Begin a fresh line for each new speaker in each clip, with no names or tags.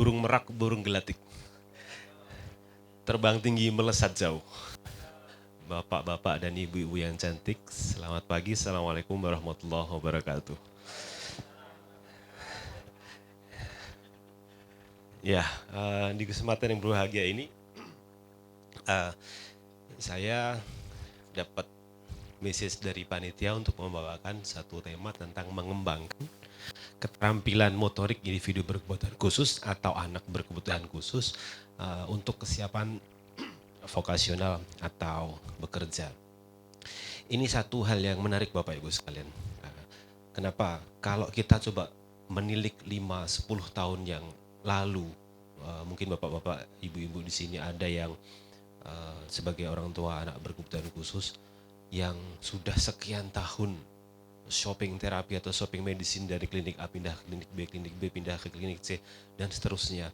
burung merak, burung gelatik. Terbang tinggi, melesat jauh. Bapak-bapak dan ibu-ibu yang cantik, selamat pagi. Assalamualaikum warahmatullahi wabarakatuh. Ya, di kesempatan yang berbahagia ini, saya dapat message dari panitia untuk membawakan satu tema tentang mengembangkan keterampilan motorik individu berkebutuhan khusus atau anak berkebutuhan khusus untuk kesiapan vokasional atau bekerja. Ini satu hal yang menarik Bapak Ibu sekalian. Kenapa? Kalau kita coba menilik 5-10 tahun yang lalu, mungkin Bapak-bapak, Ibu-ibu di sini ada yang sebagai orang tua anak berkebutuhan khusus yang sudah sekian tahun shopping terapi atau shopping medicine dari klinik A pindah ke klinik B pindah ke klinik C dan seterusnya.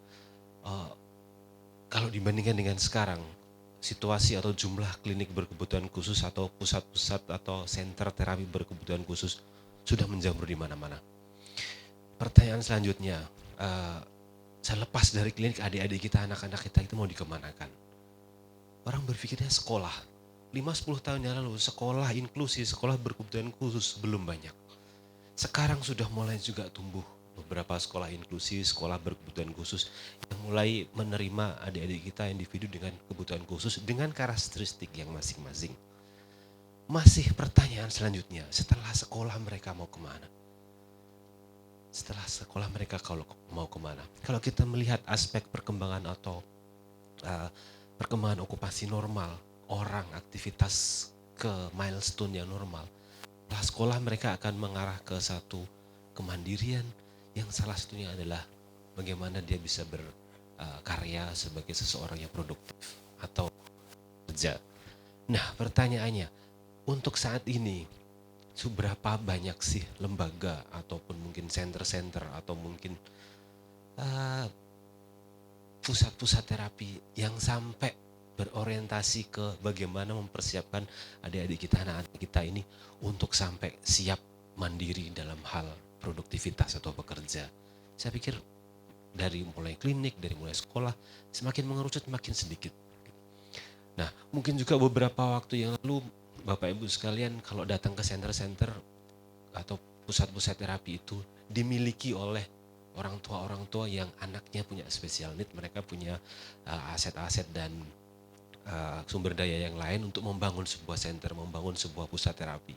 Kalau dibandingkan dengan sekarang, situasi atau jumlah klinik berkebutuhan khusus atau pusat-pusat atau center terapi berkebutuhan khusus sudah menjamur di mana-mana. Pertanyaan selanjutnya, selepas dari klinik adik-adik kita, anak-anak kita itu mau dikemanakan? Orang berpikirnya sekolah. 5-10 tahun yang lalu sekolah inklusi, sekolah berkebutuhan khusus belum banyak. Sekarang sudah mulai juga tumbuh beberapa sekolah inklusi, sekolah berkebutuhan khusus yang mulai menerima adik-adik kita individu dengan kebutuhan khusus dengan karakteristik yang masing-masing. Masih pertanyaan selanjutnya, setelah sekolah mereka mau kemana? Setelah sekolah mereka kalau mau kemana? Kalau kita melihat aspek perkembangan atau perkembangan okupasi normal, orang aktivitas ke milestone yang normal, setelah sekolah mereka akan mengarah ke satu kemandirian yang salah satunya adalah bagaimana dia bisa berkarya sebagai seseorang yang produktif atau kerja. Nah pertanyaannya, untuk saat ini seberapa banyak sih lembaga ataupun mungkin center-center atau mungkin pusat-pusat terapi yang sampai berorientasi ke bagaimana mempersiapkan adik-adik kita, anak-anak kita ini untuk sampai siap mandiri dalam hal produktivitas atau bekerja. Saya pikir dari mulai klinik, dari mulai sekolah, semakin mengerucut makin sedikit. Nah, mungkin juga beberapa waktu yang lalu, Bapak Ibu sekalian, kalau datang ke center-center atau pusat-pusat terapi itu dimiliki oleh orang tua yang anaknya punya special need, mereka punya aset-aset dan sumber daya yang lain untuk membangun sebuah center, membangun sebuah pusat terapi.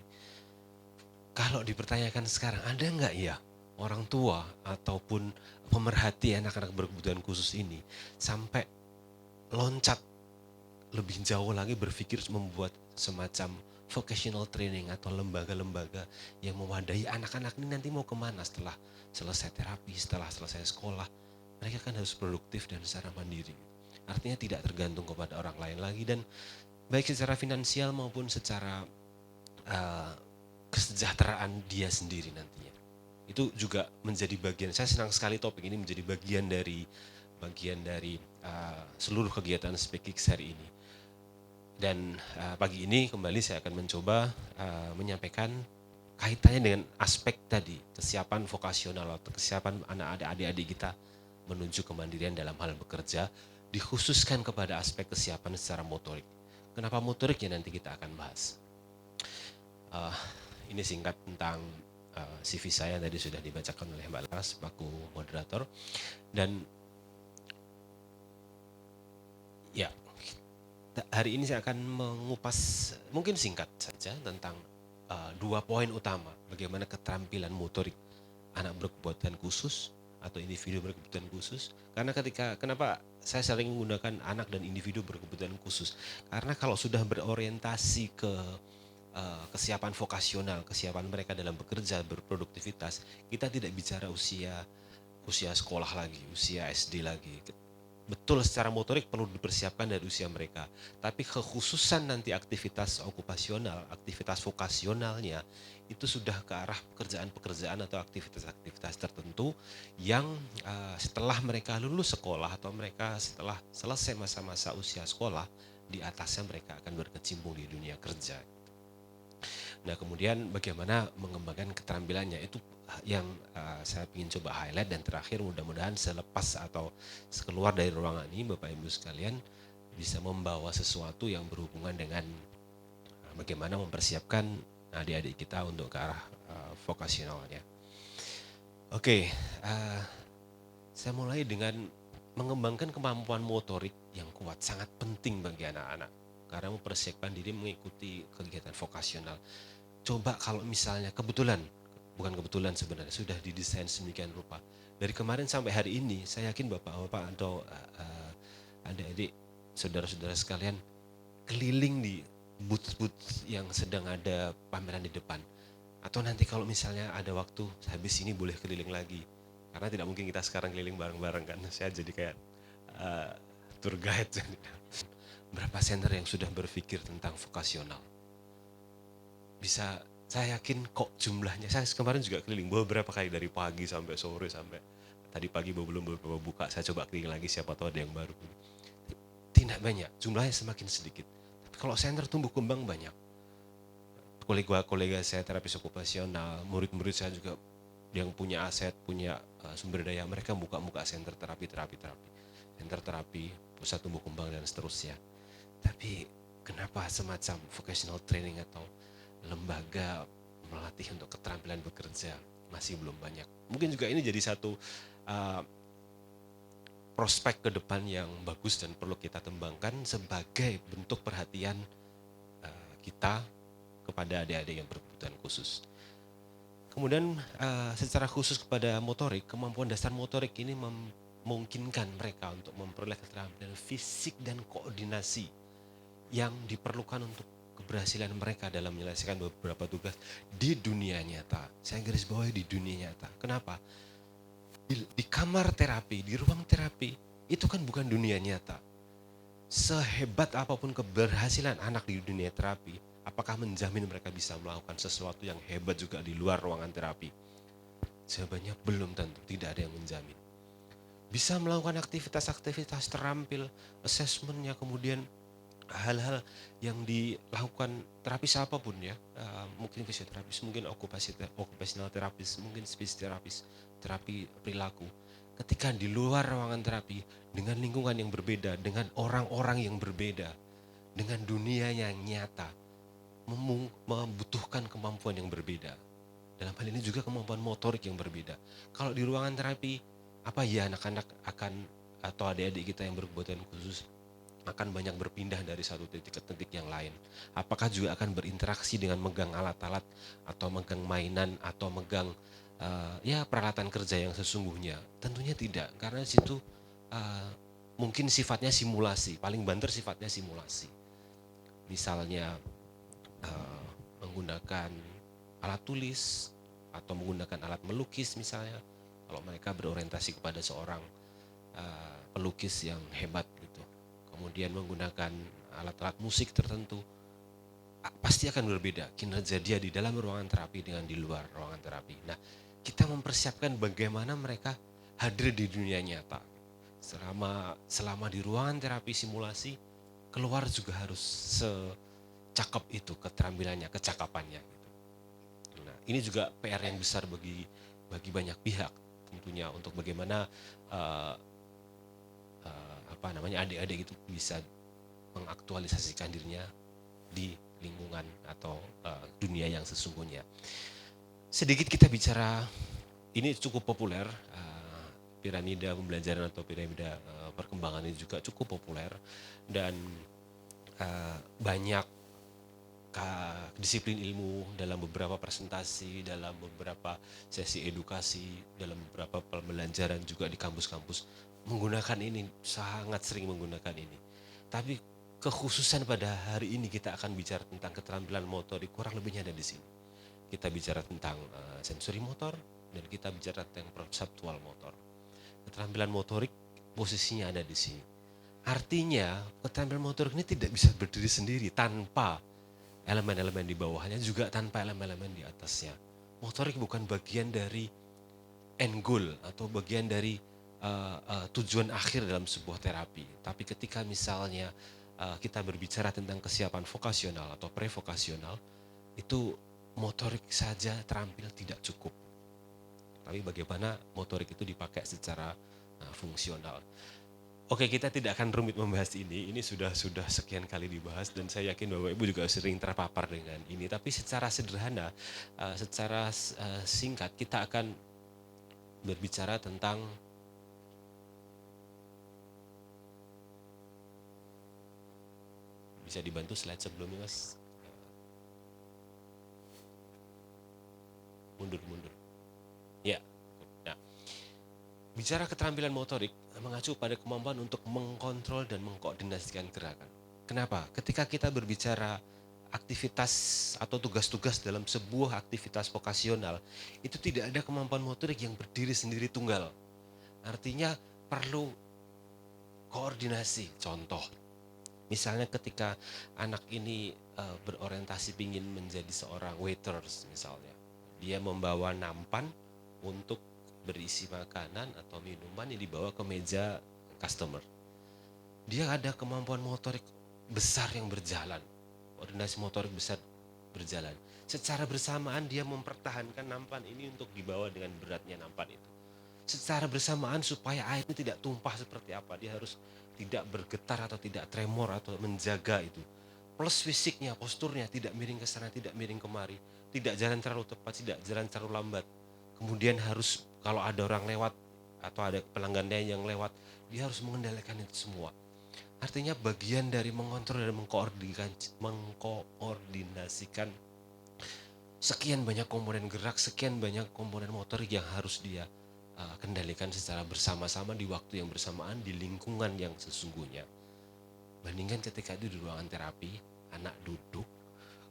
Kalau dipertanyakan sekarang, ada nggak ya orang tua ataupun pemerhati anak-anak berkebutuhan khusus ini sampai loncat lebih jauh lagi berpikir membuat semacam vocational training atau lembaga-lembaga yang mewadahi anak-anak ini nanti mau kemana setelah selesai terapi, setelah selesai sekolah. Mereka kan harus produktif dan secara mandiri. Artinya tidak tergantung kepada orang lain lagi dan baik secara finansial maupun secara kesejahteraan dia sendiri nantinya. Itu juga menjadi bagian, saya senang sekali topik ini menjadi bagian dari seluruh kegiatan Speakix hari ini. Dan pagi ini kembali saya akan mencoba menyampaikan kaitannya dengan aspek tadi, kesiapan vokasional atau kesiapan adik-adik kita menuju kemandirian dalam hal bekerja, dikhususkan kepada aspek kesiapan secara motorik. Kenapa motorik ya nanti kita akan bahas. Ini singkat tentang CV saya tadi sudah dibacakan oleh Mbak Laras selaku moderator. Dan ya, hari ini saya akan mengupas mungkin singkat saja tentang 2 poin utama bagaimana keterampilan motorik anak berkebutuhan khusus atau individu berkebutuhan khusus. Karena kenapa saya sering menggunakan anak dan individu berkebutuhan khusus? Karena kalau sudah berorientasi ke kesiapan vokasional, kesiapan mereka dalam bekerja, berproduktivitas, kita tidak bicara usia sekolah lagi, usia SD lagi. Betul secara motorik perlu dipersiapkan dari usia mereka, tapi kekhususan nanti aktivitas okupasional, aktivitas vokasionalnya itu sudah ke arah pekerjaan-pekerjaan atau aktivitas-aktivitas tertentu yang setelah mereka lulus sekolah atau mereka setelah selesai masa-masa usia sekolah, di atasnya mereka akan berkecimpung di dunia kerja. Nah kemudian bagaimana mengembangkan keterampilannya itu yang saya ingin coba highlight. Dan terakhir mudah-mudahan selepas atau keluar dari ruangan ini Bapak Ibu sekalian bisa membawa sesuatu yang berhubungan dengan bagaimana mempersiapkan adik-adik kita untuk ke arah vokasionalnya. Oke, saya mulai dengan mengembangkan kemampuan motorik yang kuat, sangat penting bagi anak-anak karena mempersiapkan diri mengikuti kegiatan vokasional. Coba kalau misalnya bukan kebetulan sebenarnya, sudah didesain sedemikian rupa. Dari kemarin sampai hari ini, saya yakin bapak-bapak atau adik-adik, saudara-saudara sekalian, keliling di booth-booth yang sedang ada pameran di depan. Atau nanti kalau misalnya ada waktu, habis ini boleh keliling lagi. Karena tidak mungkin kita sekarang keliling bareng-bareng kan. Saya jadi kayak tour guide. Berapa center yang sudah berpikir tentang vokasional? Bisa, saya yakin kok jumlahnya. Saya kemarin juga keliling beberapa kali dari pagi sampai sore, sampai tadi pagi belum buka. Saya coba keliling lagi, siapa tahu ada yang baru. Tidak banyak, jumlahnya semakin sedikit. Tapi kalau center tumbuh kembang banyak. Kolega saya terapis okupasional, murid-murid saya juga yang punya aset, punya sumber daya, mereka buka center terapi, center terapi, pusat tumbuh kembang dan seterusnya. Tapi kenapa semacam vocational training atau lembaga melatih untuk keterampilan bekerja masih belum banyak? Mungkin juga ini jadi satu prospek ke depan yang bagus dan perlu kita kembangkan sebagai bentuk perhatian kita kepada adik-adik yang berkebutuhan khusus. Kemudian secara khusus kepada motorik, kemampuan dasar motorik ini memungkinkan mereka untuk memperoleh keterampilan fisik dan koordinasi yang diperlukan untuk keberhasilan mereka dalam menyelesaikan beberapa tugas di dunia nyata. Saya garis bawahi di dunia nyata. Kenapa? Di kamar terapi, di ruang terapi, itu kan bukan dunia nyata. Sehebat apapun keberhasilan anak di dunia terapi, apakah menjamin mereka bisa melakukan sesuatu yang hebat juga di luar ruangan terapi? Jawabannya belum tentu, tidak ada yang menjamin. Bisa melakukan aktivitas-aktivitas terampil, assessmentnya, kemudian hal-hal yang dilakukan terapis apapun ya, mungkin fisioterapis, mungkin occupational terapis, mungkin speech terapis, terapi perilaku. Ketika di luar ruangan terapi, dengan lingkungan yang berbeda, dengan orang-orang yang berbeda, dengan dunia yang nyata, membutuhkan kemampuan yang berbeda. Dalam hal ini juga kemampuan motorik yang berbeda. Kalau di ruangan terapi, apa ya anak-anak akan atau adik-adik kita yang berkebutuhan khusus akan banyak berpindah dari satu titik ke titik yang lain. Apakah juga akan berinteraksi dengan megang alat-alat atau megang mainan atau megang peralatan kerja yang sesungguhnya? Tentunya tidak, karena situ mungkin sifatnya simulasi, paling banter sifatnya simulasi. Misalnya menggunakan alat tulis atau menggunakan alat melukis misalnya, kalau mereka berorientasi kepada seorang pelukis yang hebat gitu, kemudian menggunakan alat-alat musik tertentu, pasti akan berbeda kinerja dia di dalam ruangan terapi dengan di luar ruangan terapi. Nah, kita mempersiapkan bagaimana mereka hadir di dunia nyata. Selama di ruangan terapi simulasi, keluar juga harus secakap itu keterampilannya, kecakapannya. Nah, ini juga PR yang besar bagi banyak pihak tentunya, untuk bagaimana adik-adik itu bisa mengaktualisasikan dirinya di lingkungan atau dunia yang sesungguhnya. Sedikit kita bicara, ini cukup populer, piramida pembelajaran atau piramida perkembangan ini juga cukup populer, dan banyak disiplin ilmu dalam beberapa presentasi, dalam beberapa sesi edukasi, dalam beberapa pembelajaran juga di kampus-kampus menggunakan ini, sangat sering menggunakan ini. Tapi kekhususan pada hari ini kita akan bicara tentang keterampilan motorik, kurang lebihnya ada di sini. Kita bicara tentang sensori motor dan kita bicara tentang perseptual motor. Keterampilan motorik posisinya ada di sini. Artinya keterampilan motorik ini tidak bisa berdiri sendiri tanpa elemen-elemen di bawahnya, juga tanpa elemen-elemen di atasnya. Motorik bukan bagian dari end goal atau bagian dari tujuan akhir dalam sebuah terapi. Tapi ketika misalnya kita berbicara tentang kesiapan vokasional atau pre-vokasional, itu motorik saja terampil tidak cukup. Tapi bagaimana motorik itu dipakai secara fungsional. Oke, kita tidak akan rumit membahas ini. Ini sudah sekian kali dibahas dan saya yakin Bapak Ibu juga sering terpapar dengan ini. Tapi secara sederhana, secara singkat kita akan berbicara tentang bisa dibantu slide sebelumnya, Mas. Mundur. Ya. Nah, bicara keterampilan motorik mengacu pada kemampuan untuk mengkontrol dan mengkoordinasikan gerakan. Kenapa? Ketika kita berbicara aktivitas atau tugas-tugas dalam sebuah aktivitas vokasional, itu tidak ada kemampuan motorik yang berdiri sendiri tunggal. Artinya perlu koordinasi. Contoh, misalnya ketika anak ini berorientasi ingin menjadi seorang waiters misalnya, dia membawa nampan untuk berisi makanan atau minuman yang dibawa ke meja customer. Dia ada kemampuan motorik besar yang berjalan, koordinasi motorik besar berjalan. Secara bersamaan dia mempertahankan nampan ini untuk dibawa dengan beratnya nampan itu. Secara bersamaan supaya air ini tidak tumpah seperti apa, dia harus tidak bergetar atau tidak tremor atau menjaga itu. Plus fisiknya, posturnya tidak miring ke sana, tidak miring kemari, tidak jalan terlalu tepat, tidak jalan terlalu lambat. Kemudian harus kalau ada orang lewat atau ada pelanggan lain yang lewat, dia harus mengendalikan itu semua. Artinya bagian dari mengontrol dan mengkoordinasikan sekian banyak komponen gerak, sekian banyak komponen motorik yang harus dia kendalikan secara bersama-sama di waktu yang bersamaan di lingkungan yang sesungguhnya. Bandingkan ketika itu di ruangan terapi, anak duduk,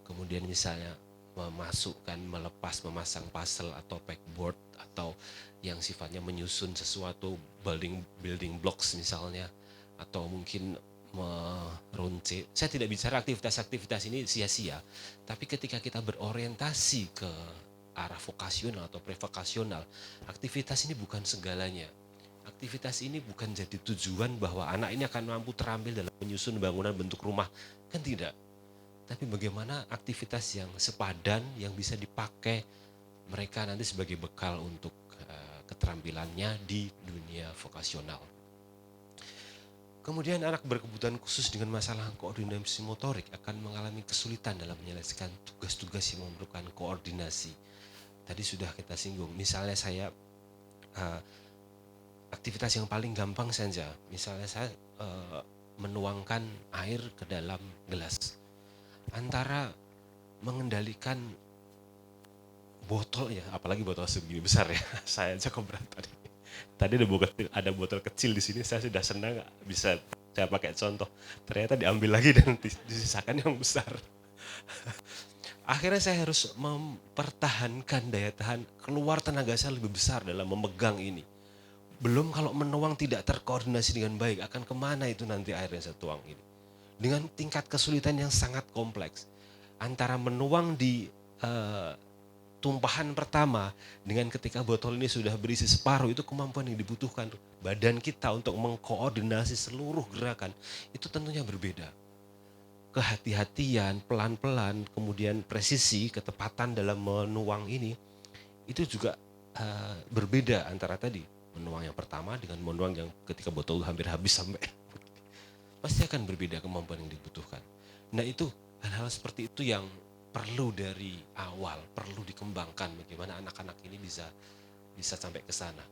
kemudian misalnya memasukkan, melepas, memasang puzzle atau pegboard atau yang sifatnya menyusun sesuatu building blocks misalnya, atau mungkin meruncing. Saya tidak bicara aktivitas-aktivitas ini sia-sia, tapi ketika kita berorientasi ke arah vokasional atau prevokasional, aktivitas ini bukan segalanya. Aktivitas ini bukan jadi tujuan bahwa anak ini akan mampu terampil dalam menyusun bangunan bentuk rumah, kan tidak. Tapi bagaimana aktivitas yang sepadan yang bisa dipakai mereka nanti sebagai bekal untuk keterampilannya di dunia vokasional. Kemudian anak berkebutuhan khusus dengan masalah koordinasi motorik akan mengalami kesulitan dalam menyelesaikan tugas-tugas yang memerlukan koordinasi. Tadi sudah kita singgung, misalnya saya aktivitas yang paling gampang saja, misalnya saya menuangkan air ke dalam gelas. Antara mengendalikan botol ya, apalagi botol segini besar ya, saya aja keberatan. Tadi ada botol kecil di sini, saya sudah senang bisa saya pakai contoh. Ternyata diambil lagi dan disisakan yang besar. Akhirnya saya harus mempertahankan daya tahan, keluar tenaga saya lebih besar dalam memegang ini. Belum kalau menuang tidak terkoordinasi dengan baik, akan kemana itu nanti air yang saya tuang ini. Dengan tingkat kesulitan yang sangat kompleks. Antara menuang di tumpahan pertama dengan ketika botol ini sudah berisi separuh, itu kemampuan yang dibutuhkan badan kita untuk mengkoordinasi seluruh gerakan itu tentunya berbeda. Kehati-hatian, pelan-pelan, kemudian presisi, ketepatan dalam menuang ini itu juga berbeda antara tadi menuang yang pertama dengan menuang yang ketika botol hampir habis sampai pasti akan berbeda kemampuan yang dibutuhkan. Nah itu hal-hal seperti itu yang perlu dari awal, perlu dikembangkan bagaimana anak-anak ini bisa sampai ke sana.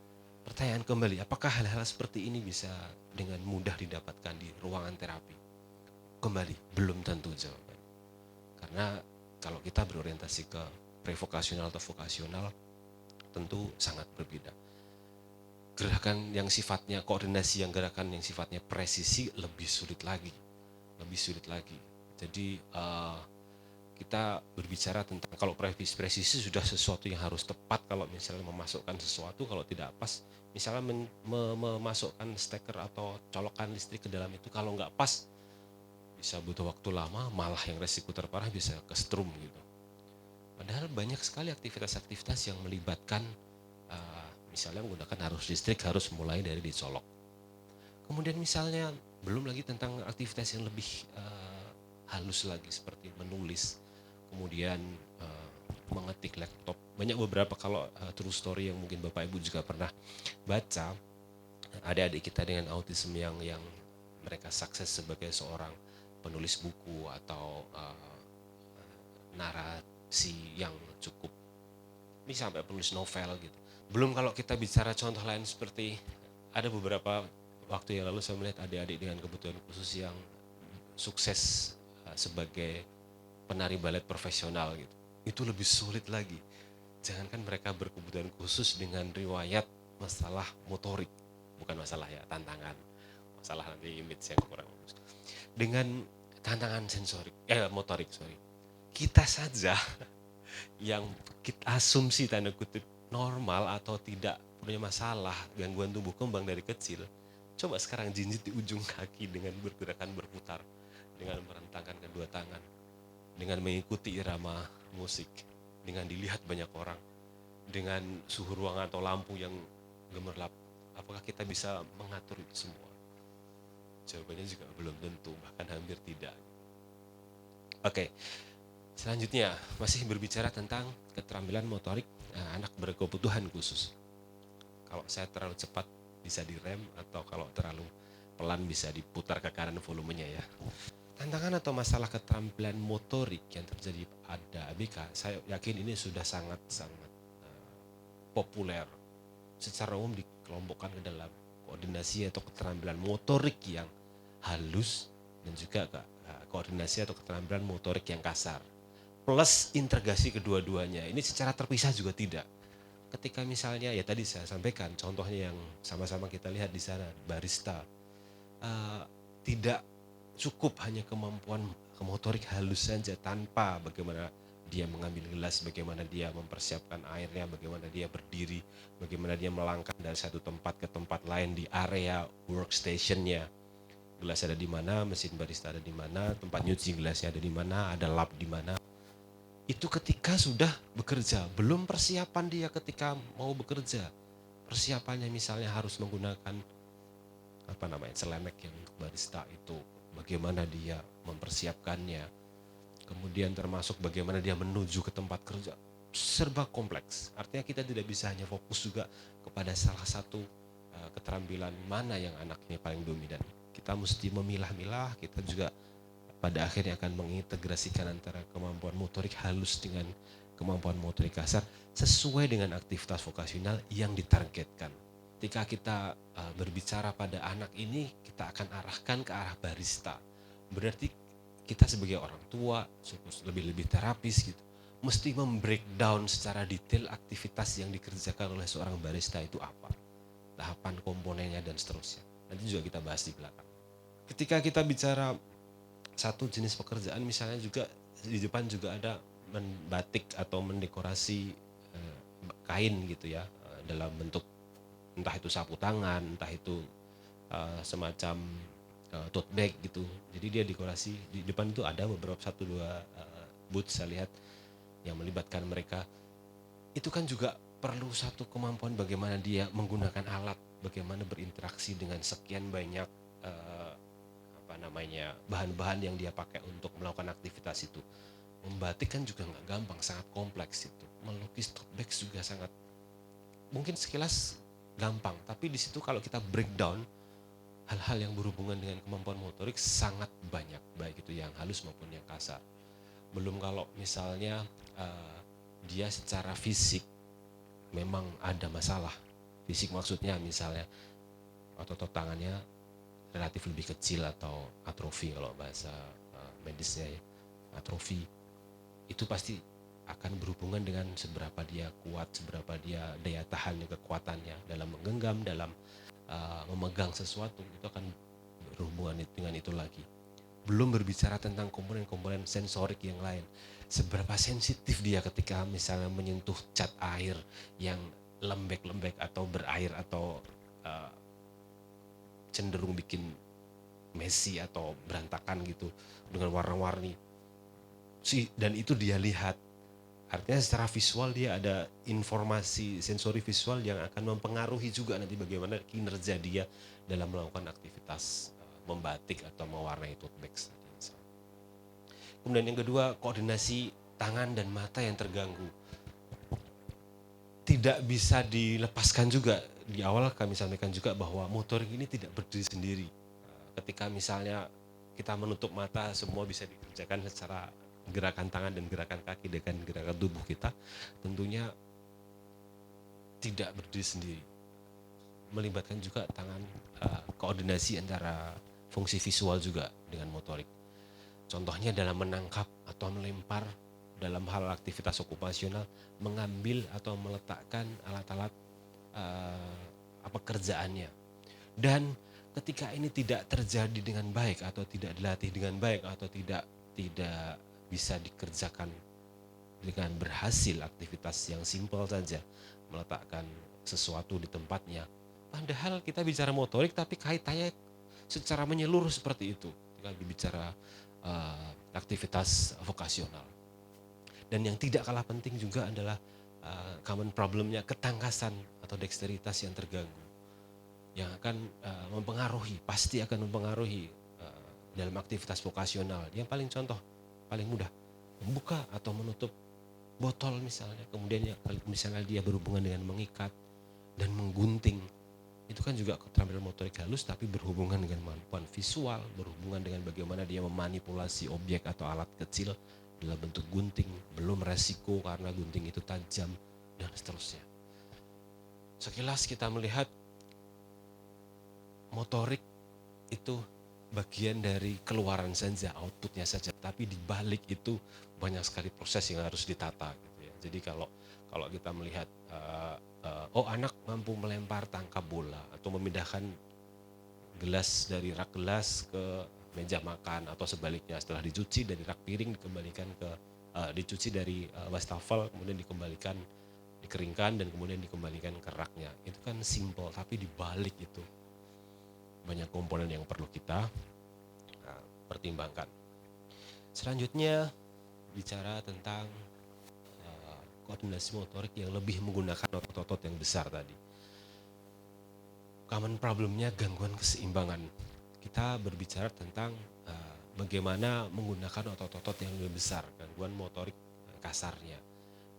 Pertanyaan kembali, apakah hal-hal seperti ini bisa dengan mudah didapatkan di ruangan terapi? Kembali, belum tentu jawabannya. Karena kalau kita berorientasi ke prevokasional atau vokasional, tentu sangat berbeda. Gerakan yang sifatnya koordinasi, gerakan yang sifatnya presisi lebih sulit lagi. Jadi kita berbicara tentang kalau presisi sudah sesuatu yang harus tepat, kalau misalnya memasukkan sesuatu kalau tidak pas, misalnya memasukkan steker atau colokan listrik ke dalam itu kalau nggak pas bisa butuh waktu lama, malah yang resiko terparah bisa kesetrum gitu. Padahal banyak sekali aktivitas-aktivitas yang melibatkan misalnya menggunakan arus listrik harus mulai dari dicolok. Kemudian misalnya belum lagi tentang aktivitas yang lebih halus lagi seperti menulis, kemudian mengetik laptop. Banyak beberapa kalau true story yang mungkin Bapak Ibu juga pernah baca, adik-adik kita dengan autism yang mereka sukses sebagai seorang penulis buku atau narasi yang cukup, ini sampai penulis novel gitu. Belum kalau kita bicara contoh lain seperti ada beberapa waktu yang lalu saya melihat adik-adik dengan kebutuhan khusus yang sukses sebagai penari balet profesional gitu. Itu lebih sulit lagi. Jangankan mereka berkebutuhan khusus dengan riwayat masalah motorik, bukan masalah ya tantangan, masalah nanti image yang kurang bagus. Dengan tantangan motorik, kita saja yang kita asumsi tanda kutip normal atau tidak punya masalah gangguan tumbuh kembang dari kecil, coba sekarang jinjit di ujung kaki dengan bergerakan berputar, dengan merentangkan kedua tangan, dengan mengikuti irama musik, dengan dilihat banyak orang, dengan suhu ruangan atau lampu yang gemerlap, apakah kita bisa mengatur itu semua? Jawabannya juga belum tentu, bahkan hampir tidak. Oke, selanjutnya masih berbicara tentang keterampilan motorik anak berkebutuhan khusus. Kalau saya terlalu cepat bisa direm, atau kalau terlalu pelan bisa diputar ke kanan volumenya ya. Tantangan atau masalah keterampilan motorik yang terjadi pada ABK, saya yakin ini sudah sangat-sangat populer. Secara umum dikelompokkan ke dalam koordinasi atau keterampilan motorik yang halus dan juga koordinasi atau keterampilan motorik yang kasar. Plus integrasi kedua-duanya. Ini secara terpisah juga tidak. Ketika misalnya ya tadi saya sampaikan contohnya yang sama-sama kita lihat di sana, barista, tidak cukup hanya kemampuan motorik halus saja, tanpa bagaimana dia mengambil gelas, bagaimana dia mempersiapkan airnya, bagaimana dia berdiri, bagaimana dia melangkah dari satu tempat ke tempat lain di area workstation-nya. Gelas ada di mana, mesin barista ada di mana, tempat nyuci gelasnya ada di mana, ada lap di mana. Itu ketika sudah bekerja, belum persiapan dia ketika mau bekerja. Persiapannya misalnya harus menggunakan celemek yang untuk barista itu, bagaimana dia mempersiapkannya, kemudian termasuk bagaimana dia menuju ke tempat kerja, serba kompleks. Artinya kita tidak bisa hanya fokus juga kepada salah satu keterampilan mana yang anaknya paling dominan. Kita mesti memilah-milah, kita juga pada akhirnya akan mengintegrasikan antara kemampuan motorik halus dengan kemampuan motorik kasar sesuai dengan aktivitas vokasional yang ditargetkan. Ketika kita berbicara pada anak ini, kita akan arahkan ke arah barista. Berarti kita sebagai orang tua, lebih terapis gitu, mesti membreakdown secara detail aktivitas yang dikerjakan oleh seorang barista itu apa, tahapan komponennya dan seterusnya. Nanti juga kita bahas di belakang. Ketika kita bicara satu jenis pekerjaan, misalnya juga di Jepang juga ada membatik atau mendekorasi kain gitu ya, dalam bentuk entah itu sapu tangan, entah itu semacam tote bag gitu. Jadi dia dekorasi di depan itu ada beberapa 1-2 booth saya lihat yang melibatkan mereka. Itu kan juga perlu satu kemampuan bagaimana dia menggunakan alat, bagaimana berinteraksi dengan sekian banyak bahan-bahan yang dia pakai untuk melakukan aktivitas itu. Membatik kan juga nggak gampang, sangat kompleks itu. Melukis tote bag juga sangat, mungkin sekilas gampang, tapi di situ kalau kita breakdown hal-hal yang berhubungan dengan kemampuan motorik sangat banyak, baik itu yang halus maupun yang kasar. Belum kalau misalnya dia secara fisik memang ada masalah. Fisik maksudnya misalnya otot tangannya relatif lebih kecil atau atrofi kalau bahasa medisnya ya, atrofi. Itu pasti akan berhubungan dengan seberapa dia kuat, seberapa dia daya tahannya, kekuatannya dalam menggenggam, dalam memegang sesuatu, itu akan berhubungan dengan itu lagi. Belum berbicara tentang komponen-komponen sensorik yang lain. Seberapa sensitif dia ketika misalnya menyentuh cat air yang lembek-lembek atau berair atau cenderung bikin messy atau berantakan gitu dengan warna-warni. Dan itu dia lihat. Artinya secara visual dia ada informasi sensori visual yang akan mempengaruhi juga nanti bagaimana kinerja dia dalam melakukan aktivitas membatik atau mewarnai tote bags. Kemudian yang kedua, koordinasi tangan dan mata yang terganggu. tidak bisa dilepaskan juga. Di awal kami sampaikan juga bahwa motorik ini tidak berdiri sendiri. Ketika misalnya kita menutup mata, semua bisa dikerjakan secara gerakan tangan dan gerakan kaki dengan gerakan tubuh kita, tentunya tidak berdiri sendiri. Melibatkan juga tangan, koordinasi antara fungsi visual juga dengan motorik. Contohnya dalam menangkap atau melempar dalam hal aktivitas okupasional, mengambil atau meletakkan alat-alat pekerjaannya. Dan ketika ini tidak terjadi dengan baik atau tidak dilatih dengan baik atau tidak bisa dikerjakan dengan berhasil, aktivitas yang simpel saja, meletakkan sesuatu di tempatnya. Padahal kita bicara motorik tapi kaitannya secara menyeluruh seperti itu ketika bicara aktivitas vokasional. Dan yang tidak kalah penting juga adalah common problemnya ketangkasan atau dexteritas yang terganggu, yang akan mempengaruhi, pasti akan mempengaruhi dalam aktivitas vokasional. Yang paling contoh, paling mudah, membuka atau menutup botol misalnya, kemudian ya, misalnya dia berhubungan dengan mengikat dan menggunting, itu kan juga keterampilan motorik halus tapi berhubungan dengan kemampuan visual, berhubungan dengan bagaimana dia memanipulasi objek atau alat kecil dalam bentuk gunting, belum resiko karena gunting itu tajam dan seterusnya. Sekilas kita melihat motorik itu bagian dari keluaran saja, outputnya saja, tapi di balik itu banyak sekali proses yang harus ditata gitu ya. Jadi kalau kita melihat anak mampu melempar tangkap bola atau memindahkan gelas dari rak gelas ke meja makan atau sebaliknya, setelah dicuci dari rak piring dikembalikan ke dicuci dari wastafel, kemudian dikeringkan dan kemudian dikembalikan ke raknya. Itu kan simple, tapi di balik itu banyak komponen yang perlu kita pertimbangkan. Selanjutnya bicara tentang koordinasi motorik yang lebih menggunakan otot-otot yang besar tadi. Common problemnya gangguan keseimbangan. Kita berbicara tentang bagaimana menggunakan otot-otot yang lebih besar, gangguan motorik kasarnya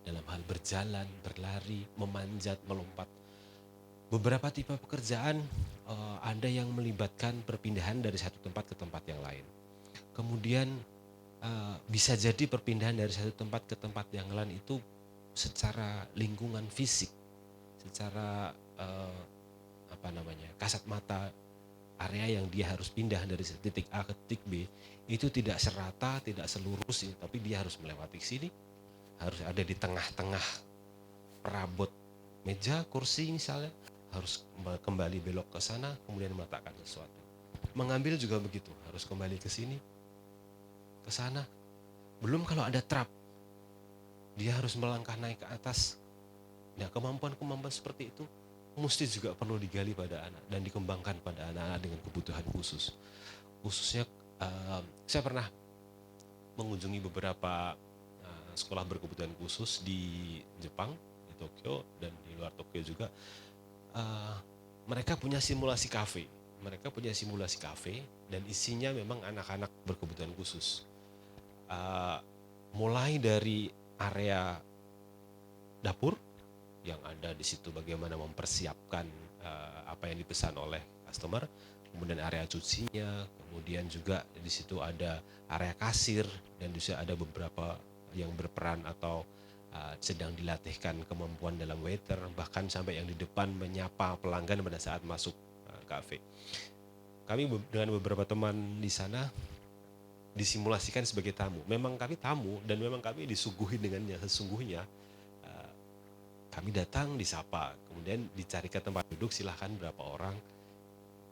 dalam hal berjalan, berlari, memanjat, melompat. Beberapa tipe pekerjaan ada yang melibatkan perpindahan dari satu tempat ke tempat yang lain. Kemudian bisa jadi perpindahan dari satu tempat ke tempat yang lain itu secara lingkungan fisik, secara kasat mata, area yang dia harus pindah dari titik A ke titik B itu tidak serata, tidak selurus, tapi dia harus melewati sini, harus ada di tengah-tengah perabot meja, kursi misalnya, harus kembali belok ke sana, kemudian meletakkan sesuatu. Mengambil juga begitu, harus kembali ke sini, ke sana. Belum kalau ada trap, dia harus melangkah naik ke atas. Nah, kemampuan-kemampuan seperti itu mesti juga perlu digali pada anak dan dikembangkan pada anak-anak dengan kebutuhan khusus. Khususnya saya pernah mengunjungi beberapa sekolah berkebutuhan khusus di Jepang, di Tokyo dan di luar Tokyo juga. Mereka punya simulasi kafe. Dan isinya memang anak-anak berkebutuhan khusus. Mulai dari area dapur yang ada di situ, bagaimana mempersiapkan apa yang dipesan oleh customer, kemudian area cucinya, kemudian juga di situ ada area kasir dan juga ada beberapa yang berperan atau sedang dilatihkan kemampuan dalam waiter, bahkan sampai yang di depan menyapa pelanggan pada saat masuk kafe. Kami dengan beberapa teman di sana disimulasikan sebagai tamu. Memang kami tamu dan memang kami disuguhi dengannya sesungguhnya. Kami datang disapa, kemudian dicari ke tempat duduk, silahkan berapa orang,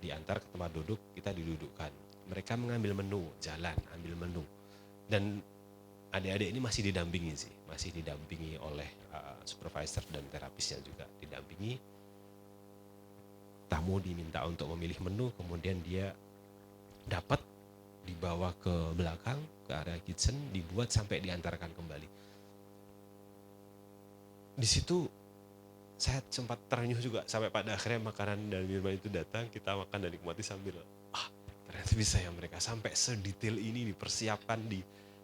diantar ke tempat duduk, kita didudukkan. Mereka mengambil menu, jalan, ambil menu. Dan adik-adik ini masih didampingi oleh supervisor dan terapisnya juga, didampingi. Tamu diminta untuk memilih menu, kemudian dia dapat dibawa ke belakang, ke area kitchen, dibuat sampai diantarkan kembali. Di situ saya sempat terenyuh juga sampai pada akhirnya makanan dan minuman itu datang, kita makan dan nikmati sambil ternyata bisa ya mereka sampai sedetail ini dipersiapkan,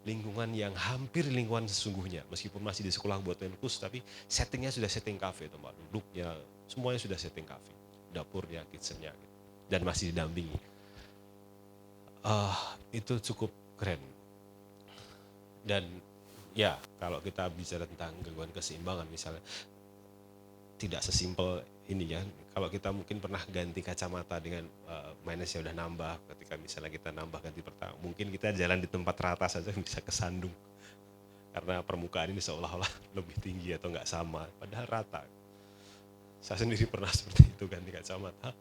lingkungan yang hampir lingkungan sesungguhnya. Meskipun masih di sekolah buat khusus, tapi settingnya sudah setting cafe, tempat duduknya, semuanya sudah setting cafe. Dapurnya, kitchennya, gitu. Dan masih didampingi. Itu cukup keren. Dan ya, kalau kita bicara tentang gangguan keseimbangan misalnya, tidak sesimpel ini ya. Kalau kita mungkin pernah ganti kacamata dengan minusnya udah nambah, ketika misalnya kita nambah ganti pertama, mungkin kita jalan di tempat rata saja bisa kesandung karena permukaan ini seolah-olah lebih tinggi atau nggak sama, padahal rata. Saya sendiri pernah seperti itu, ganti kacamata,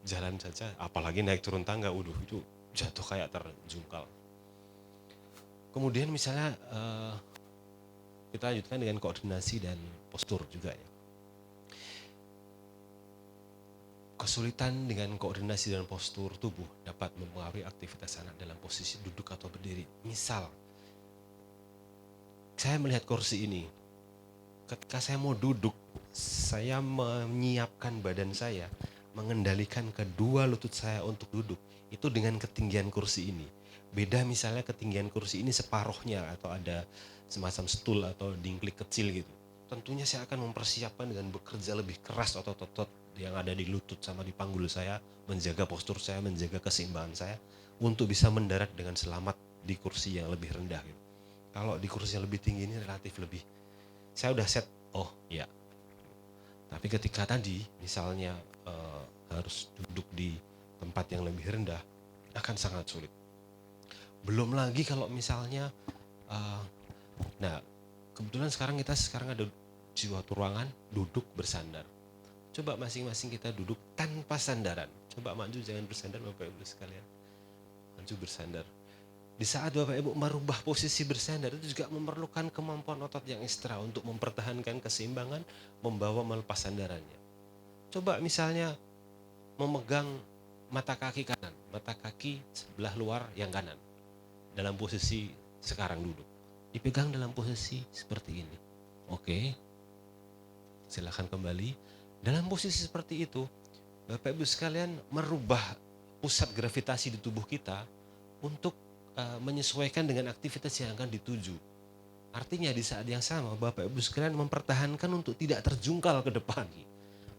jalan saja, apalagi naik turun tangga, itu jatuh kayak terjungkal. Kemudian misalnya kita lanjutkan dengan koordinasi dan postur juga ya. Kesulitan dengan koordinasi dan postur tubuh dapat mempengaruhi aktivitas anak dalam posisi duduk atau berdiri. Misal, saya melihat kursi ini, ketika saya mau duduk, saya menyiapkan badan saya, mengendalikan kedua lutut saya untuk duduk, itu dengan ketinggian kursi ini. Beda misalnya ketinggian kursi ini separuhnya atau ada semacam stool atau dingklik kecil gitu. Tentunya saya akan mempersiapkan dengan bekerja lebih keras otot-otot yang ada di lutut sama di panggul saya, menjaga postur saya, menjaga keseimbangan saya untuk bisa mendarat dengan selamat di kursi yang lebih rendah gitu. Kalau di kursi yang lebih tinggi ini relatif lebih, saya udah set, oh ya. Tapi ketika tadi misalnya harus duduk di tempat yang lebih rendah, akan sangat sulit. Belum lagi kalau misalnya, nah kebetulan sekarang ada suatu ruangan duduk bersandar. Coba masing-masing kita duduk tanpa sandaran. Coba maju, jangan bersandar Bapak Ibu sekalian. Maju bersandar. Di saat Bapak Ibu merubah posisi bersandar, itu juga memerlukan kemampuan otot yang ekstra untuk mempertahankan keseimbangan, membawa melepas sandarannya. Coba misalnya memegang mata kaki kanan, mata kaki sebelah luar yang kanan, dalam posisi sekarang duduk. Dipegang dalam posisi seperti ini. Oke, silakan kembali. Dalam posisi seperti itu, Bapak Ibu sekalian merubah pusat gravitasi di tubuh kita untuk menyesuaikan dengan aktivitas yang akan dituju. Artinya di saat yang sama Bapak Ibu sekalian mempertahankan untuk tidak terjungkal ke depan.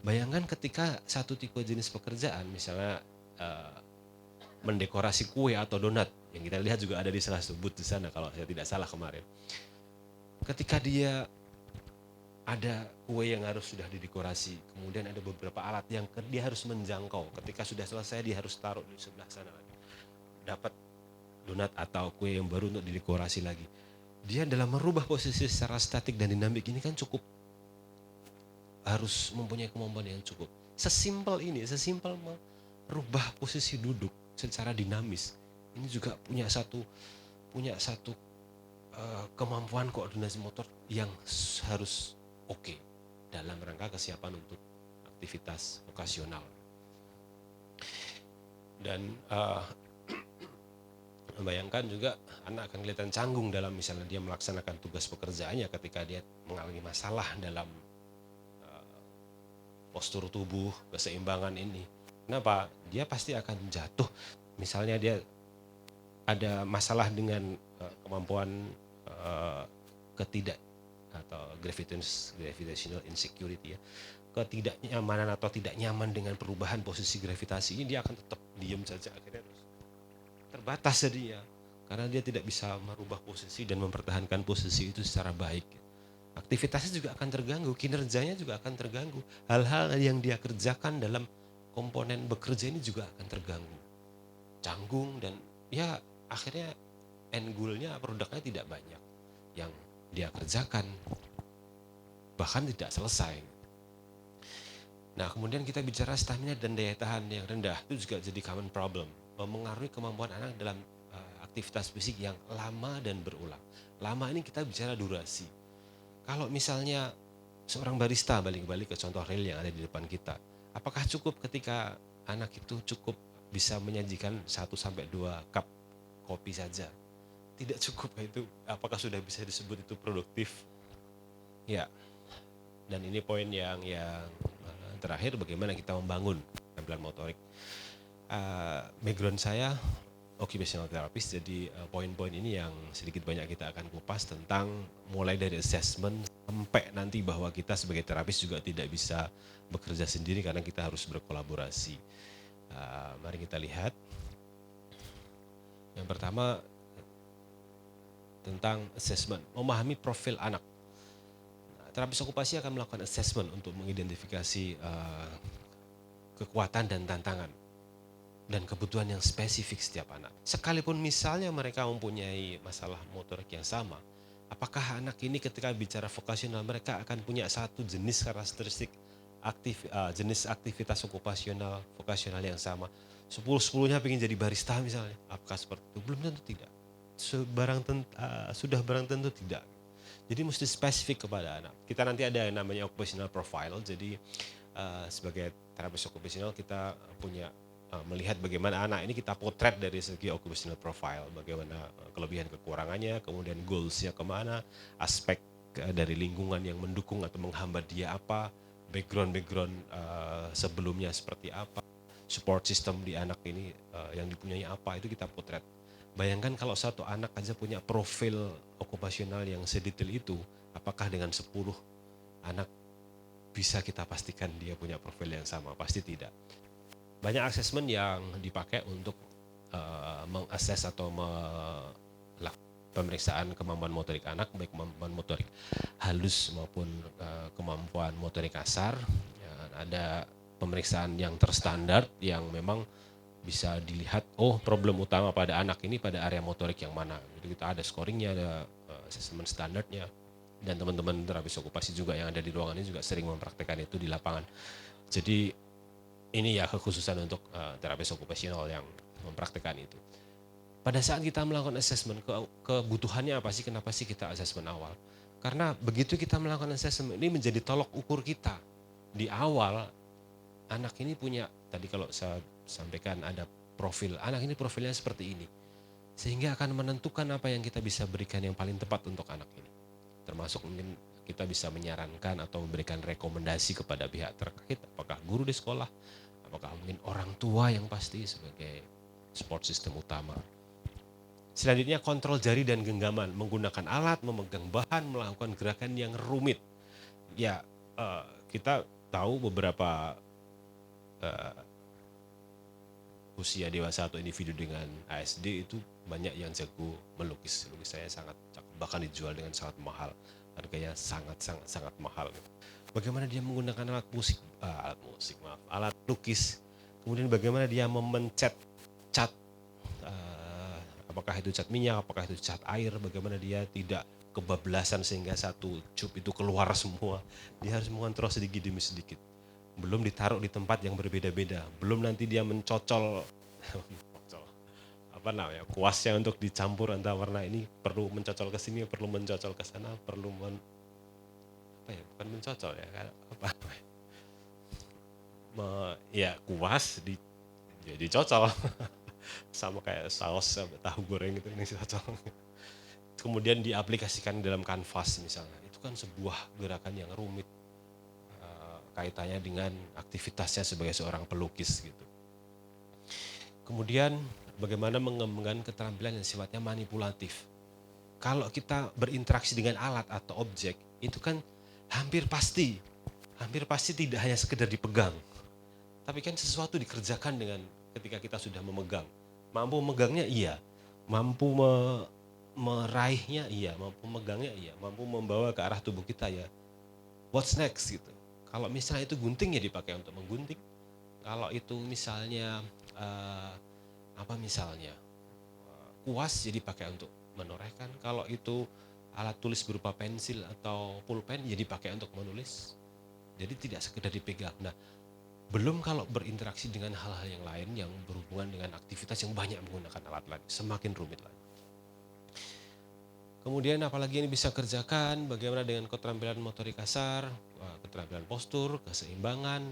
Bayangkan ketika satu tipe jenis pekerjaan, misalnya mendekorasi kue atau donat, yang kita lihat juga ada di salah satu booth di sana kalau saya tidak salah kemarin. Ketika dia ada kue yang harus sudah didekorasi, kemudian ada beberapa alat yang dia harus menjangkau. Ketika sudah selesai dia harus taruh di sebelah sana lagi. Dapat donat atau kue yang baru untuk didekorasi lagi. Dia dalam merubah posisi secara statik dan dinamik ini kan cukup harus mempunyai kemampuan yang cukup. Sesimpel ini, sesimpel merubah posisi duduk secara dinamis. Ini juga punya satu kemampuan koordinasi motor yang harus oke dalam rangka kesiapan untuk aktivitas vokasional. Dan bayangkan juga anak akan kelihatan canggung dalam misalnya dia melaksanakan tugas pekerjaannya ketika dia mengalami masalah dalam postur tubuh, keseimbangan ini. Kenapa? Dia pasti akan jatuh. Misalnya dia ada masalah dengan kemampuan atau gravitational insecurity ya, ketidaknyamanan atau tidak nyaman dengan perubahan posisi gravitasi ini, dia akan tetap diam saja, akhirnya terbatas jadinya karena dia tidak bisa merubah posisi dan mempertahankan posisi itu secara baik. Aktivitasnya juga akan terganggu, kinerjanya juga akan terganggu, hal-hal yang dia kerjakan dalam komponen bekerja ini juga akan terganggu, canggung, dan ya akhirnya end goal-nya, produknya tidak banyak yang dia kerjakan, bahkan tidak selesai. Nah kemudian kita bicara stamina dan daya tahan yang rendah, itu juga jadi common problem, memengaruhi kemampuan anak dalam aktivitas fisik yang lama dan berulang. Lama ini kita bicara durasi. Kalau misalnya seorang barista, balik ke contoh real yang ada di depan kita, apakah cukup ketika anak itu cukup bisa menyajikan 1-2 cup kopi saja? Tidak cukup itu. Apakah sudah bisa disebut itu produktif? Ya. Dan ini poin yang terakhir, bagaimana kita membangun keterampilan motorik. Background saya occupational therapist. Jadi poin-poin ini yang sedikit banyak kita akan kupas tentang mulai dari assessment sampai nanti bahwa kita sebagai terapis juga tidak bisa bekerja sendiri karena kita harus berkolaborasi. Mari kita lihat. Yang pertama tentang assessment, memahami profil anak. Terapis okupasi akan melakukan assessment untuk mengidentifikasi kekuatan dan tantangan dan kebutuhan yang spesifik setiap anak. Sekalipun misalnya mereka mempunyai masalah motorik yang sama, apakah anak ini ketika bicara vokasional mereka akan punya satu jenis karakteristik jenis aktivitas okupasional vokasional yang sama? 10-10-nya pengen jadi barista misalnya, apakah seperti itu? Belum tentu tidak. Sudah barang tentu tidak. Jadi mesti spesifik kepada anak. Kita nanti ada yang namanya occupational profile. Jadi sebagai terapis occupational kita punya melihat bagaimana anak ini kita potret dari segi occupational profile, bagaimana kelebihan kekurangannya, kemudian goalsnya kemana, aspek dari lingkungan yang mendukung atau menghambat dia apa, background sebelumnya seperti apa, support system di anak ini yang dipunyai apa, itu kita potret. Bayangkan kalau satu anak aja punya profil okupasional yang sedetail itu, apakah dengan 10 anak bisa kita pastikan dia punya profil yang sama? Pasti tidak. Banyak assessment yang dipakai untuk mengakses atau melakukan pemeriksaan kemampuan motorik anak, baik kemampuan motorik halus maupun kemampuan motorik kasar. Ya, ada pemeriksaan yang terstandar yang memang bisa dilihat, problem utama pada anak ini pada area motorik yang mana. Jadi kita ada scoringnya, ada assessment standarnya, dan teman-teman terapis okupasi juga yang ada di ruangan ini juga sering mempraktikkan itu di lapangan. Jadi ini ya kekhususan untuk terapis okupasional yang mempraktikkan itu. Pada saat kita melakukan assessment, kebutuhannya apa sih, kenapa sih kita assessment awal? Karena begitu kita melakukan assessment, ini menjadi tolok ukur kita. Di awal, anak ini punya, tadi kalau saya sampaikan ada profil, anak ini profilnya seperti ini. Sehingga akan menentukan apa yang kita bisa berikan yang paling tepat untuk anak ini. Termasuk mungkin kita bisa menyarankan atau memberikan rekomendasi kepada pihak terkait, apakah guru di sekolah, apakah mungkin orang tua yang pasti sebagai support system utama. Selanjutnya kontrol jari dan genggaman, menggunakan alat, memegang bahan, melakukan gerakan yang rumit. Ya, kita tahu beberapa usia dewasa atau individu dengan ASD itu banyak yang jago melukis. Lukis saya sangat cakep, bahkan dijual dengan sangat mahal. Harganya sangat mahal. Bagaimana dia menggunakan alat lukis. Kemudian bagaimana dia memencet cat, apakah itu cat minyak, apakah itu cat air, bagaimana dia tidak kebablasan sehingga satu cup itu keluar semua. Dia harus mengontrol sedikit demi sedikit. Belum ditaruh di tempat yang berbeda-beda, belum nanti dia mencocol kuasnya untuk dicampur antara warna ini, perlu mencocol ke sini, perlu mencocol ke sana, perlu bukan mencocol ya, kuas dicocol sama kayak saus tahu goreng itu ini dicocol. Kemudian diaplikasikan dalam kanvas misalnya, itu kan sebuah gerakan yang rumit. Kaitannya dengan aktivitasnya sebagai seorang pelukis gitu. Kemudian bagaimana mengembangkan keterampilan yang sifatnya manipulatif. Kalau kita berinteraksi dengan alat atau objek, itu kan hampir pasti tidak hanya sekedar dipegang. Tapi kan sesuatu dikerjakan dengan ketika kita sudah memegang. Mampu memegangnya iya, mampu meraihnya iya, mampu memegangnya iya, mampu membawa ke arah tubuh kita ya. What's next gitu. Kalau misalnya itu gunting ya dipakai untuk menggunting. Kalau itu misalnya kuas jadi dipakai untuk menorehkan. Kalau itu alat tulis berupa pensil atau pulpen jadi dipakai untuk menulis. Jadi tidak sekedar dipegang. Nah, belum kalau berinteraksi dengan hal-hal yang lain yang berhubungan dengan aktivitas yang banyak menggunakan alat lagi, semakin rumit lagi. Kemudian apalagi yang bisa kerjakan, bagaimana dengan keterampilan motorik kasar, keterampilan postur, keseimbangan.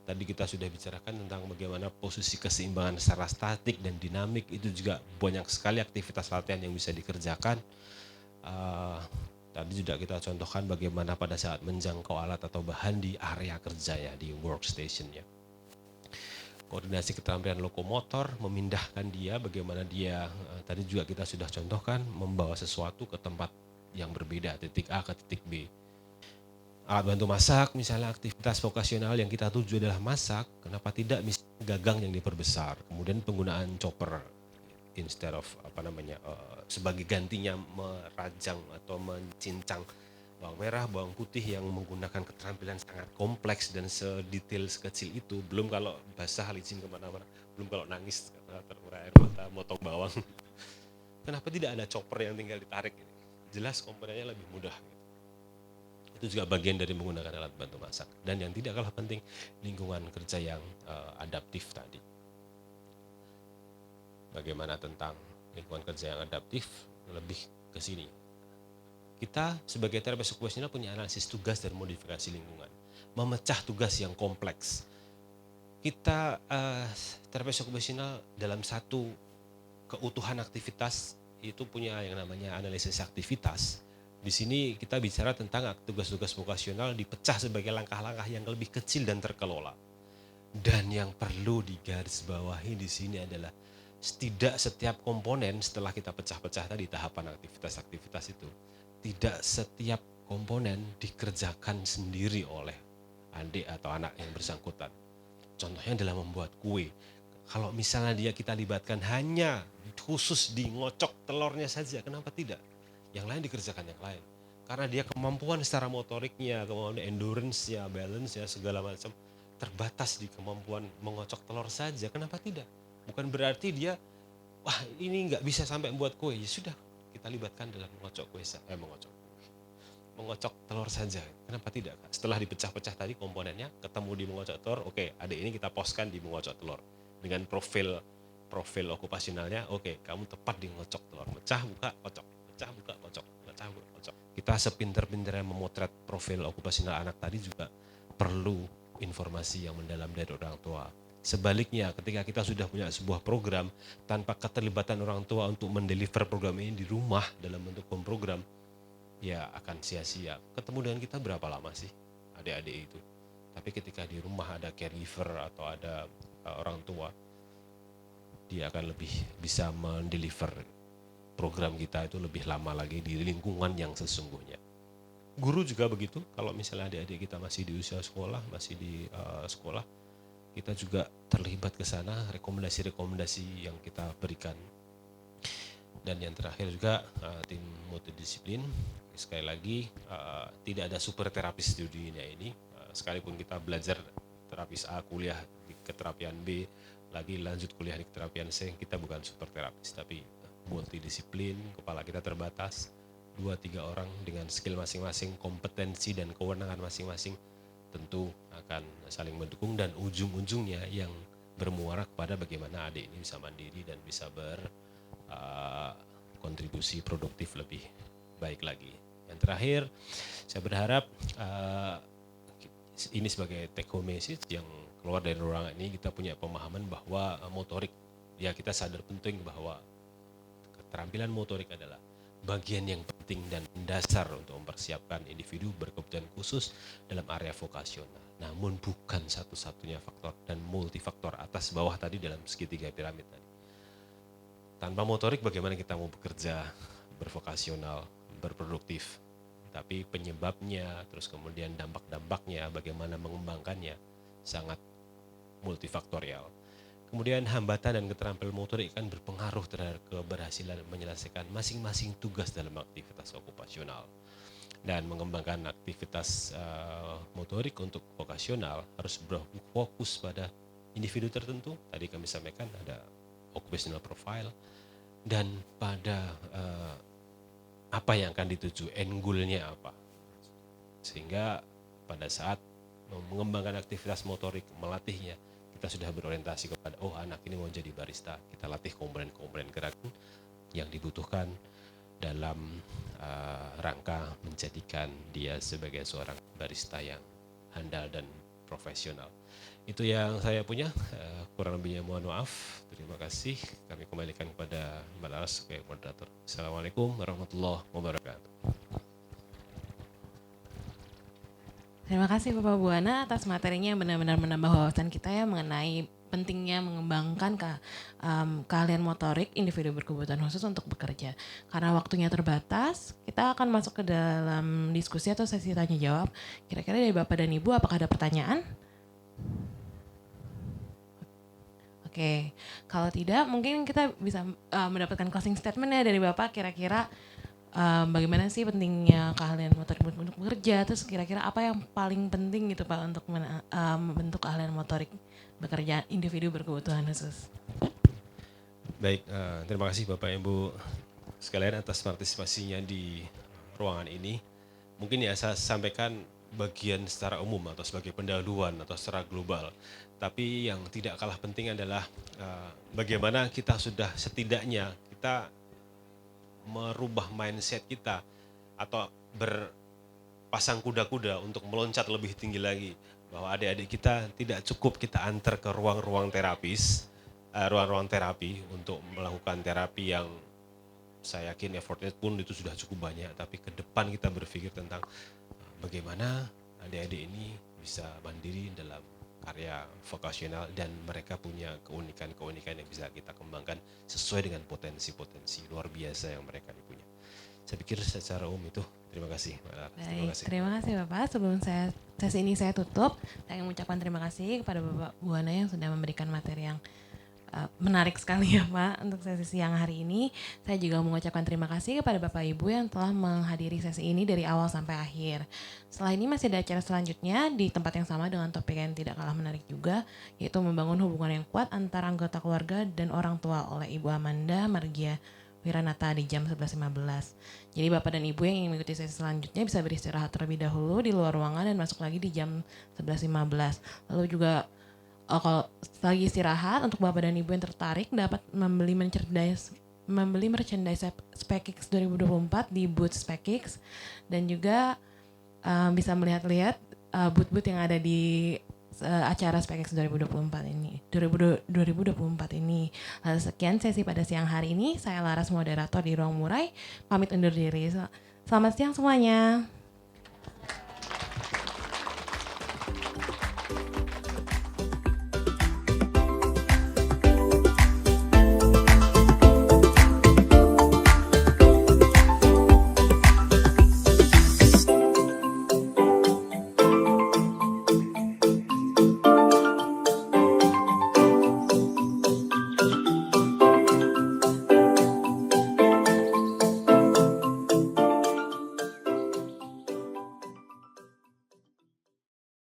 Tadi kita sudah bicarakan tentang bagaimana posisi keseimbangan secara statik dan dinamik, itu juga banyak sekali aktivitas latihan yang bisa dikerjakan. Tadi juga kita contohkan bagaimana pada saat menjangkau alat atau bahan di area kerja ya, di workstation ya. koordinasi keterampilan lokomotor, memindahkan dia, bagaimana dia tadi juga kita sudah contohkan membawa sesuatu ke tempat yang berbeda, titik A ke titik B. Alat bantu masak, misalnya aktivitas vokasional yang kita tuju adalah masak, kenapa tidak misalnya gagang yang diperbesar, kemudian penggunaan chopper instead of sebagai gantinya merajang atau mencincang bawang merah, bawang putih yang menggunakan keterampilan sangat kompleks dan sedetail sekecil itu. Belum kalau basah licin kemana-mana, belum kalau nangis karena terurai air mata motong bawang. Kenapa tidak ada chopper yang tinggal ditarik? Jelas komponennya lebih mudah. Itu juga bagian dari menggunakan alat bantu masak. Dan yang tidak kalah penting, lingkungan kerja yang adaptif tadi. Bagaimana tentang lingkungan kerja yang adaptif? Lebih ke sini. Kita sebagai terapis okupasional punya analisis tugas dan modifikasi lingkungan. Memecah tugas yang kompleks. Kita terapis okupasional dalam satu keutuhan aktivitas itu punya yang namanya analisis aktivitas. Di sini kita bicara tentang tugas-tugas vokasional dipecah sebagai langkah-langkah yang lebih kecil dan terkelola. Dan yang perlu digarisbawahi di sini adalah tidak setiap komponen setelah kita pecah-pecah tadi tahapan aktivitas-aktivitas itu, tidak setiap komponen dikerjakan sendiri oleh adik atau anak yang bersangkutan. Contohnya adalah membuat kue. Kalau misalnya kita libatkan hanya khusus di ngocok telurnya saja, kenapa tidak? Yang lain dikerjakan yang lain. Karena dia kemampuan secara motoriknya, kemampuan endurance-nya, balance-nya, segala macam terbatas di kemampuan mengocok telur saja, kenapa tidak? Bukan berarti dia, wah ini nggak bisa sampai membuat kue, ya sudah kita libatkan dalam mengocok telur saja, kenapa tidak? Setelah dipecah-pecah tadi komponennya, ketemu di mengocok telur, oke, adik ini kita poskan di mengocok telur dengan profil okupasionalnya, oke, kamu tepat di mengocok telur, mecah buka kocok, mecah buka kocok, mecah buka kocok. Kita sepinter-pinternya memotret profil okupasional anak tadi juga perlu informasi yang mendalam dari orang tua. Sebaliknya, ketika kita sudah punya sebuah program tanpa keterlibatan orang tua untuk mendeliver program ini di rumah dalam bentuk program, ya akan sia-sia. Ketemu dengan kita berapa lama sih adik-adik itu? Tapi ketika di rumah ada caregiver atau ada orang tua, dia akan lebih bisa mendeliver program kita itu lebih lama lagi di lingkungan yang sesungguhnya. Guru juga begitu, kalau misalnya adik-adik kita masih di usia sekolah, masih di sekolah, kita juga terlibat ke sana, rekomendasi-rekomendasi yang kita berikan. Dan yang terakhir juga tim multidisiplin, sekali lagi tidak ada super terapis di dunia ini, sekalipun kita belajar terapis A kuliah di keterapian B, lagi lanjut kuliah di keterapian C, kita bukan super terapis, tapi multidisiplin, kepala kita terbatas, 2-3 orang dengan skill masing-masing, kompetensi dan kewenangan masing-masing, tentu akan saling mendukung dan ujung-ujungnya yang bermuara kepada bagaimana adik ini bisa mandiri dan bisa berkontribusi produktif lebih baik lagi. Yang terakhir, saya berharap ini sebagai take home message yang keluar dari ruangan ini, kita punya pemahaman bahwa motorik, ya kita sadar penting bahwa keterampilan motorik adalah bagian yang penting dan mendasar untuk mempersiapkan individu berkebutuhan khusus dalam area vokasional. Namun bukan satu-satunya faktor dan multifaktor atas bawah tadi dalam segitiga piramid tadi. Tanpa motorik bagaimana kita mau bekerja, bervokasional, berproduktif. Tapi penyebabnya, terus kemudian dampak-dampaknya, bagaimana mengembangkannya, sangat multifaktorial. Kemudian hambatan dan keterampilan motorik kan berpengaruh terhadap keberhasilan menyelesaikan masing-masing tugas dalam aktivitas okupasional. Dan mengembangkan aktivitas motorik untuk vokasional harus berfokus pada individu tertentu. Tadi kami sampaikan ada occupational profile dan pada apa yang akan dituju, end goal-nya apa. Sehingga pada saat mengembangkan aktivitas motorik, melatihnya, kita sudah berorientasi kepada, oh anak ini mau jadi barista, kita latih komponen-komponen gerakan yang dibutuhkan dalam rangka menjadikan dia sebagai seorang barista yang handal dan profesional. Itu yang saya punya, kurang lebihnya mohon maaf. Terima kasih, kami kembalikan kepada Mbak Laras sebagai moderator. Assalamualaikum warahmatullahi wabarakatuh.
Terima kasih Bapak Buana atas materinya yang benar-benar menambah wawasan kita ya mengenai pentingnya mengembangkan keahlian motorik individu berkebutuhan khusus untuk bekerja. Karena waktunya terbatas, kita akan masuk ke dalam diskusi atau sesi tanya jawab. Kira-kira dari Bapak dan Ibu apakah ada pertanyaan? Oke, kalau tidak mungkin kita bisa mendapatkan closing statement-nya dari Bapak, kira-kira bagaimana sih pentingnya keahlian motorik untuk bekerja, terus kira-kira apa yang paling penting gitu Pak untuk membentuk keahlian motorik bekerja individu berkebutuhan khusus.
Baik, terima kasih Bapak Ibu sekalian atas partisipasinya di ruangan ini. Mungkin ya saya sampaikan bagian secara umum atau sebagai pendahuluan atau secara global. Tapi yang tidak kalah penting adalah bagaimana kita sudah setidaknya kita merubah mindset kita atau berpasang kuda-kuda untuk meloncat lebih tinggi lagi. Bahwa adik-adik kita tidak cukup kita antar ke ruang-ruang terapis, ruang-ruang terapi untuk melakukan terapi yang saya yakin effortnya pun itu sudah cukup banyak. Tapi ke depan kita berpikir tentang bagaimana adik-adik ini bisa mandiri dalam karya vokasional dan mereka punya keunikan-keunikan yang bisa kita kembangkan sesuai dengan potensi-potensi luar biasa yang mereka punya. Saya pikir secara umum itu. Terima kasih.
Terima kasih Bapak. Sebelum sesi ini saya tutup, saya ingin mengucapkan terima kasih kepada Bapak Bu Ana yang sudah memberikan materi yang menarik sekali ya Pak untuk sesi siang hari ini. Saya juga mengucapkan terima kasih kepada Bapak Ibu yang telah menghadiri sesi ini dari awal sampai akhir. Setelah ini masih ada acara selanjutnya di tempat yang sama dengan topik yang tidak kalah menarik juga, yaitu membangun hubungan yang kuat antara anggota keluarga dan orang tua oleh Ibu Amanda Margia Wiranata di jam 11.15. Jadi Bapak dan Ibu yang ingin mengikuti sesi selanjutnya bisa beristirahat terlebih dahulu di luar ruangan dan masuk lagi di jam 11.15. Lalu juga kalau lagi istirahat, untuk Bapak dan Ibu yang tertarik dapat membeli merchandise SpaceX 2024 di booth SpaceX dan juga bisa melihat-lihat booth-booth yang ada di acara SpaceX 2024 ini. Lalu sekian sesi pada siang hari ini. Saya Laras, moderator di Ruang Murai, pamit undur diri. Selamat siang semuanya.